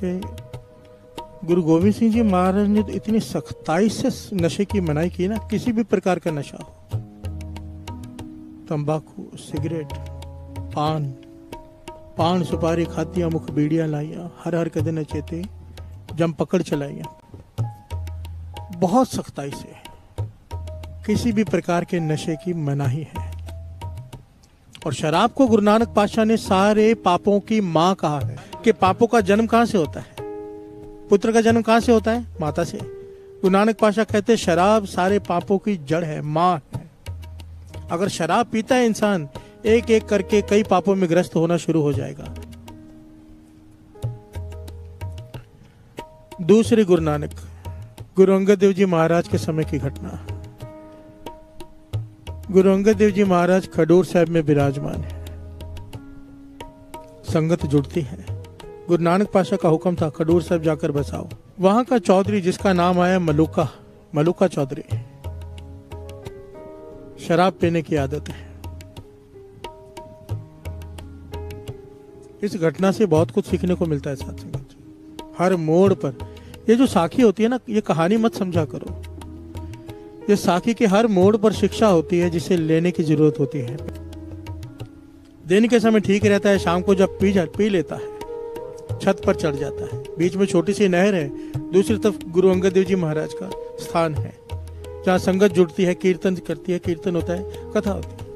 कि गुरु गोविंद सिंह जी महाराज ने तो इतनी सख्ताई से नशे की मनाही की ना, किसी भी प्रकार का नशा हो, तंबाकू, सिगरेट, पान सुपारी खातियां, मुख बीड़ियां लाइया, हर हर कदे नचेते, जम पकड़ चलाइया, बहुत सख्ताई से किसी भी प्रकार के नशे की मनाही है। और शराब को गुरु नानक पातशाह ने सारे पापों की माँ कहा है कि पापों का जन्म कहाँ से होता है, पुत्र का जन्म कहाँ से होता है, माता से। गुरु नानक पातशाह कहते हैं शराब सारे पापों की जड़ है, माँ है। अगर शराब पीता है इंसान, एक एक करके कई पापों में ग्रस्त होना शुरू हो जाएगा। दूसरे गुरु नानक, गुरु अंगद देव जी महाराज के समय की घटना। गुरु अंगद देव जी महाराज खडूर साहब में विराजमान है, संगत जुड़ती है। गुरु नानक पातशाह का हुक्म था खडूर साहब जाकर बसाओ। वहां का चौधरी जिसका नाम आया मलूका चौधरी, शराब पीने की आदत है। इस घटना से बहुत कुछ सीखने को मिलता है साथ संगत। हर मोड़ पर ये जो साखी होती है ना, ये कहानी मत समझा करो, ये साखी के हर मोड़ पर शिक्षा होती है जिसे लेने की जरूरत होती है। दिन के समय ठीक रहता है, शाम को जब पी लेता है, छत पर चढ़ जाता है। बीच में छोटी सी नहर है, दूसरी तरफ गुरु अंगद देव जी महाराज का स्थान है, जहाँ संगत जुड़ती है, कीर्तन करती है, कीर्तन होता है, कथा होती है।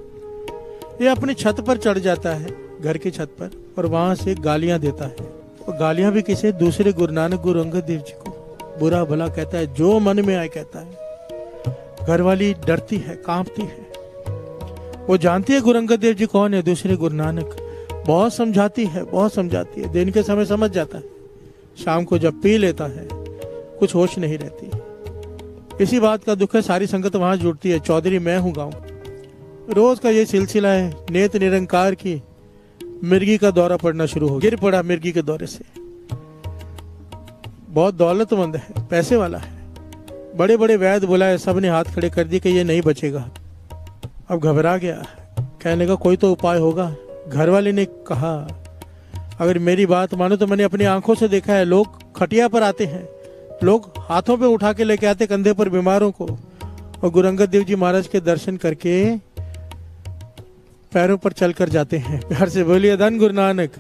ये अपनी छत पर चढ़ जाता है, घर की छत पर, और वहां से गालियां देता है। और गालियां भी किसे, दूसरे गुरु नानक गुरु अंगद देव जी को बुरा भला कहता है, जो मन में आए कहता है। घरवाली डरती है, कांपती है, वो जानती है गुरु अंगद देव जी कौन है, दूसरे गुरु नानक। बहुत समझाती है। दिन के समय समझ जाता है, शाम को जब पी लेता है कुछ होश नहीं रहती। इसी बात का दुख है, सारी संगत वहां जुड़ती है। चौधरी मैं हूं गांव, रोज का ये सिलसिला है। नेत निरंकार की मिर्गी का दौरा पड़ना शुरू हो, गिर पड़ा मिर्गी के दौरे से। बहुत दौलतमंद है, पैसे वाला है, बड़े बड़े वैद्य बुलाए, सबने हाथ खड़े कर दिए कि ये नहीं बचेगा। अब घबरा गया, कहने का कोई तो उपाय होगा। घर वाले ने कहा अगर मेरी बात मानो तो मैंने अपनी आंखों से देखा है, लोग खटिया पर आते हैं, लोग हाथों पे उठा के लेके आते कंधे पर बीमारों को, और गुरु अंगद देव जी महाराज के दर्शन करके पैरों पर चलकर जाते हैं। प्यार से बोलिए धन गुरु नानक।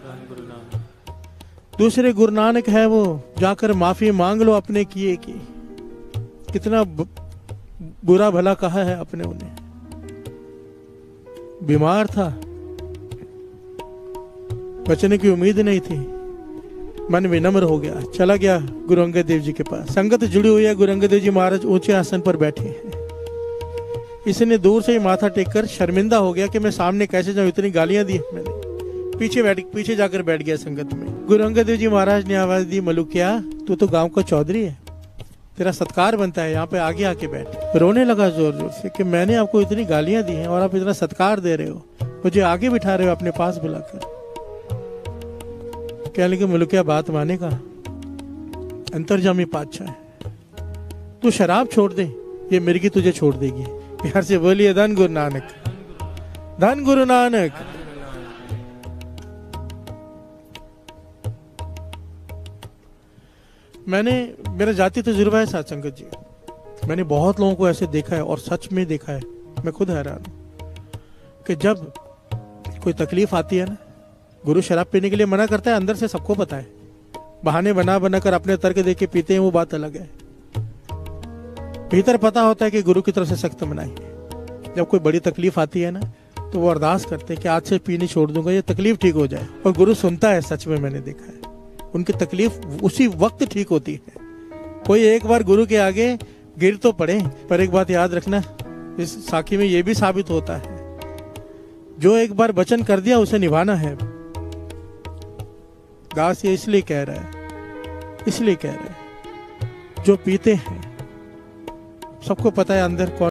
दूसरे गुरु नानक है वो, जाकर माफी मांग लो अपने किए की। कितना बुरा भला कहा है अपने उन्हें। बीमार था, बचने की उम्मीद नहीं थी, मन विनम्र हो गया, चला गया गुरु अंगद देव जी के पास। संगत जुड़ी हुई है, गुरु अंगद देव जी महाराज ऊंचे आसन पर बैठे हैं। इसने दूर से ही माथा टेककर शर्मिंदा हो गया कि मैं सामने कैसे जाऊं, इतनी गालियां दी मैंने। पीछे जाकर बैठ गया संगत में। गुरु अंगद देव जी महाराज ने आवाज दी, मलुकिया तू तो गांव का चौधरी है, तेरा सत्कार बनता है, यहाँ पे आगे आके बैठ। रोने लगा जोर जोर से कि मैंने आपको इतनी गालियां दी हैं और आप इतना सत्कार दे रहे हो, मुझे आगे बिठा रहे हो अपने पास बुलाकर। कह लगे मलुकिया बात मानेगा, अंतर्जामी पातशाह है, तू शराब छोड़ दे, ये मिर्गी तुझे छोड़ देगी। प्यार से बोलिए धन गुरु नानक, धन गुरु नानक। मेरा जाति तजुर्बा है साथ संगत जी, मैंने बहुत लोगों को ऐसे देखा है, और सच में देखा है, मैं खुद हैरान हूं कि जब कोई तकलीफ आती है ना, गुरु शराब पीने के लिए मना करता है, अंदर से सबको पता है, बहाने बना कर अपने तर्क दे के पीते हैं, वो बात अलग है। भीतर पता होता है कि गुरु की तरफ से सख्त मनाही है। जब कोई बड़ी तकलीफ आती है ना, तो वो अरदास करते हैं कि आज से पीनी छोड़ दूंगा, ये तकलीफ ठीक हो जाए, और गुरु सुनता है। सच में मैंने देखा है, उनकी तकलीफ उसी वक्त ठीक होती है। कोई एक बार गुरु के आगे गिर तो पड़े, पर एक बात याद रखना, इस साखी में ये भी साबित होता है, जो एक बार वचन कर दिया उसे निभाना है। दास ये इसलिए कह रहा है, जो पीते हैं सबको पता है अंदर कौन